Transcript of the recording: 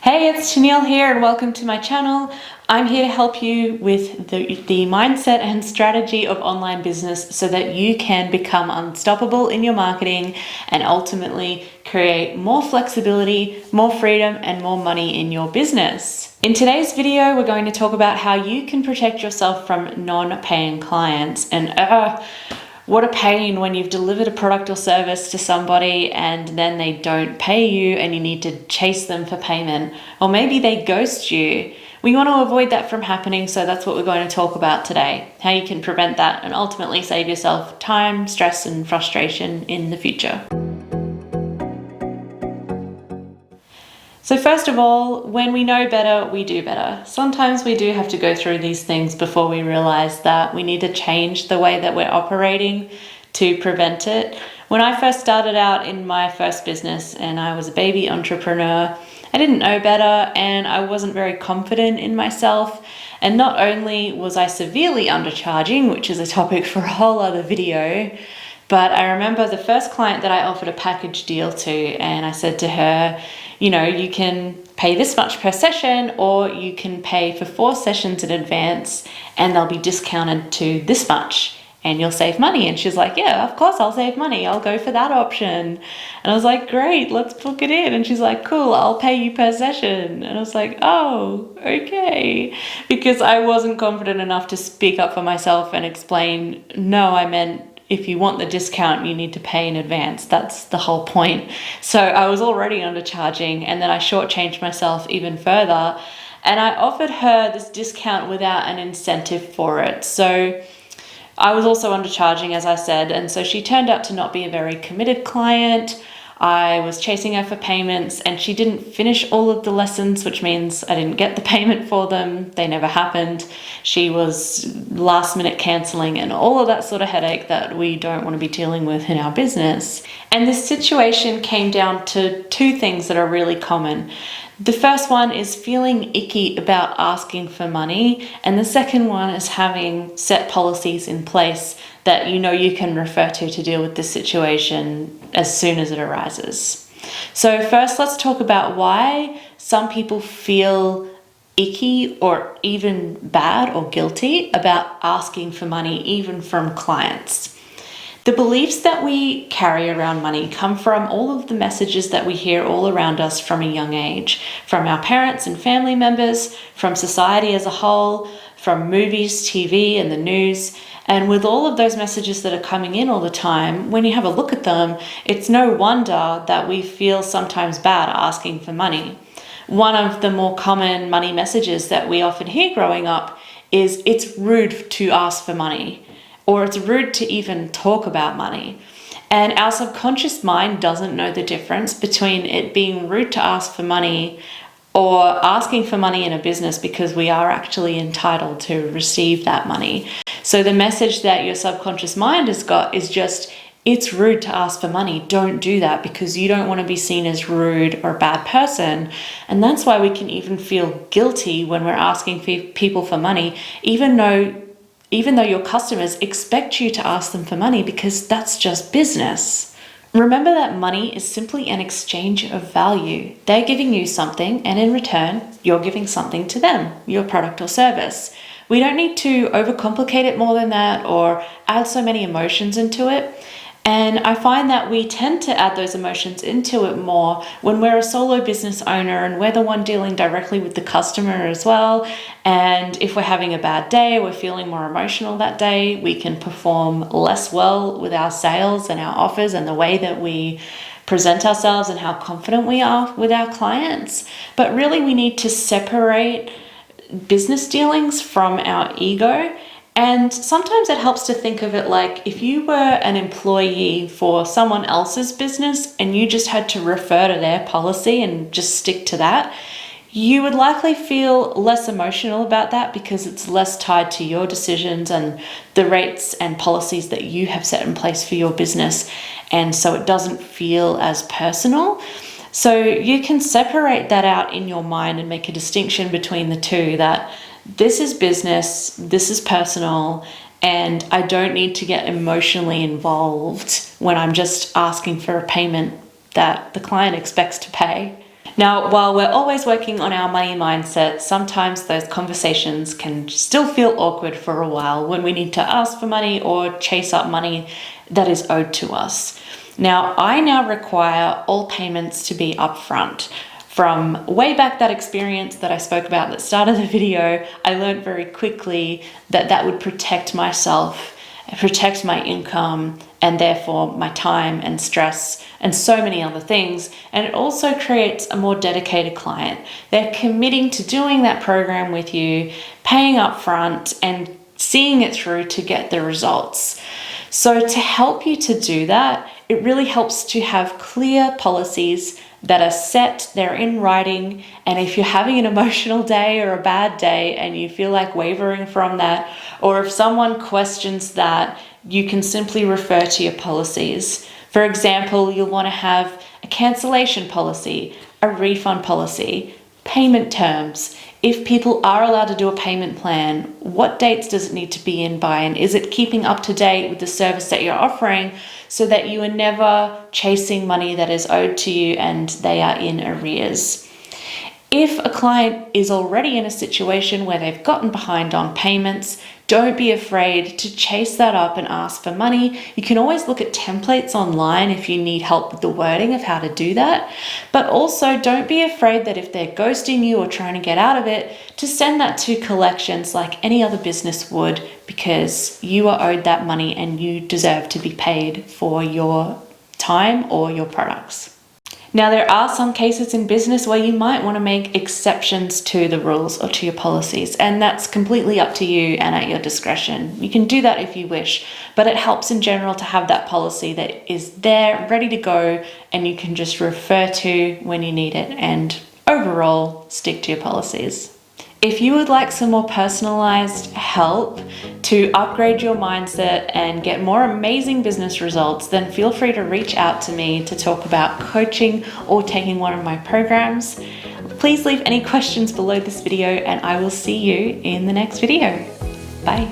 Hey, it's Tenille here and welcome to my channel. I'm here to help you with the mindset and strategy of online business so that you can become unstoppable in your marketing and ultimately create more flexibility, more freedom, and more money in your business. In today's video, we're going to talk about how you can protect yourself from non-paying clients. And what a pain when you've delivered a product or service to somebody and then they don't pay you and you need to chase them for payment, or maybe they ghost you. We want to avoid that from happening, so that's what we're going to talk about today, how you can prevent that and ultimately save yourself time, stress, and frustration in the future. So first of all, when we know better, we do better. Sometimes we do have to go through these things before we realize that we need to change the way that we're operating to prevent it. When I first started out in my first business and I was a baby entrepreneur, I didn't know better and I wasn't very confident in myself. And not only was I severely undercharging, which is a topic for a whole other video, but I remember the first client that I offered a package deal to, and I said to her, you know, you can pay this much per session, or you can pay for 4 sessions in advance and they'll be discounted to this much and you'll save money. And she's like, yeah, of course I'll save money. I'll go for that option. And I was like, great, let's book it in. And she's like, cool, I'll pay you per session. And I was like, oh, okay. Because I wasn't confident enough to speak up for myself and explain, no, I meant if you want the discount, you need to pay in advance. That's the whole point. So I was already undercharging, and then I shortchanged myself even further. And I offered her this discount without an incentive for it. So I was also undercharging, as I said, and so she turned out to not be a very committed client. I was chasing her for payments and she didn't finish all of the lessons, which means I didn't get the payment for them. They never happened. She was last minute canceling and all of that sort of headache that we don't want to be dealing with in our business. And this situation came down to 2 things that are really common. The first one is feeling icky about asking for money, and the second one is having set policies in place that you know you can refer to deal with this situation as soon as it arises. So first, let's talk about why some people feel icky or even bad or guilty about asking for money, even from clients. The beliefs that we carry around money come from all of the messages that we hear all around us from a young age, from our parents and family members, from society as a whole, from movies, TV, and the news. And with all of those messages that are coming in all the time, when you have a look at them, it's no wonder that we feel sometimes bad asking for money. One of the more common money messages that we often hear growing up is it's rude to ask for money, or it's rude to even talk about money. And our subconscious mind doesn't know the difference between it being rude to ask for money or asking for money in a business because we are actually entitled to receive that money. So the message that your subconscious mind has got is just, it's rude to ask for money. Don't do that because you don't want to be seen as rude or a bad person. And that's why we can even feel guilty when we're asking people for money, even though your customers expect you to ask them for money because that's just business. Remember that money is simply an exchange of value. They're giving you something and in return, you're giving something to them, your product or service. We don't need to overcomplicate it more than that or add so many emotions into it. And I find that we tend to add those emotions into it more when we're a solo business owner and we're the one dealing directly with the customer as well. And if we're having a bad day, we're feeling more emotional that day, we can perform less well with our sales and our offers and the way that we present ourselves and how confident we are with our clients. But really we need to separate business dealings from our ego. And sometimes it helps to think of it like if you were an employee for someone else's business and you just had to refer to their policy and just stick to that, you would likely feel less emotional about that because it's less tied to your decisions and the rates and policies that you have set in place for your business. And so it doesn't feel as personal. So you can separate that out in your mind and make a distinction between the two, that this is business, this is personal, and I don't need to get emotionally involved when I'm just asking for a payment that the client expects to pay. Now, while we're always working on our money mindset, sometimes those conversations can still feel awkward for a while when we need to ask for money or chase up money that is owed to us. Now, I now require all payments to be upfront. From way back that experience that I spoke about at the start of the video, I learned very quickly that that would protect myself, protect my income, and therefore my time and stress and so many other things. And it also creates a more dedicated client. They're committing to doing that program with you, paying up front and seeing it through to get the results. So to help you to do that, it really helps to have clear policies that are set, they're in writing, and if you're having an emotional day or a bad day and you feel like wavering from that, or if someone questions that, you can simply refer to your policies. For example, you'll want to have a cancellation policy, a refund policy, payment terms. If people are allowed to do a payment plan, what dates does it need to be in by, and is it keeping up to date with the service that you're offering so that you are never chasing money that is owed to you and they are in arrears? If a client is already in a situation where they've gotten behind on payments, don't be afraid to chase that up and ask for money. You can always look at templates online if you need help with the wording of how to do that. But also don't be afraid that if they're ghosting you or trying to get out of it, to send that to collections like any other business would, because you are owed that money and you deserve to be paid for your time or your products. Now, there are some cases in business where you might want to make exceptions to the rules or to your policies, and that's completely up to you and at your discretion. You can do that if you wish, but it helps in general to have that policy that is there, ready to go, and you can just refer to when you need it, and overall, stick to your policies. If you would like some more personalized help to upgrade your mindset and get more amazing business results, then feel free to reach out to me to talk about coaching or taking one of my programs. Please leave any questions below this video and I will see you in the next video. Bye.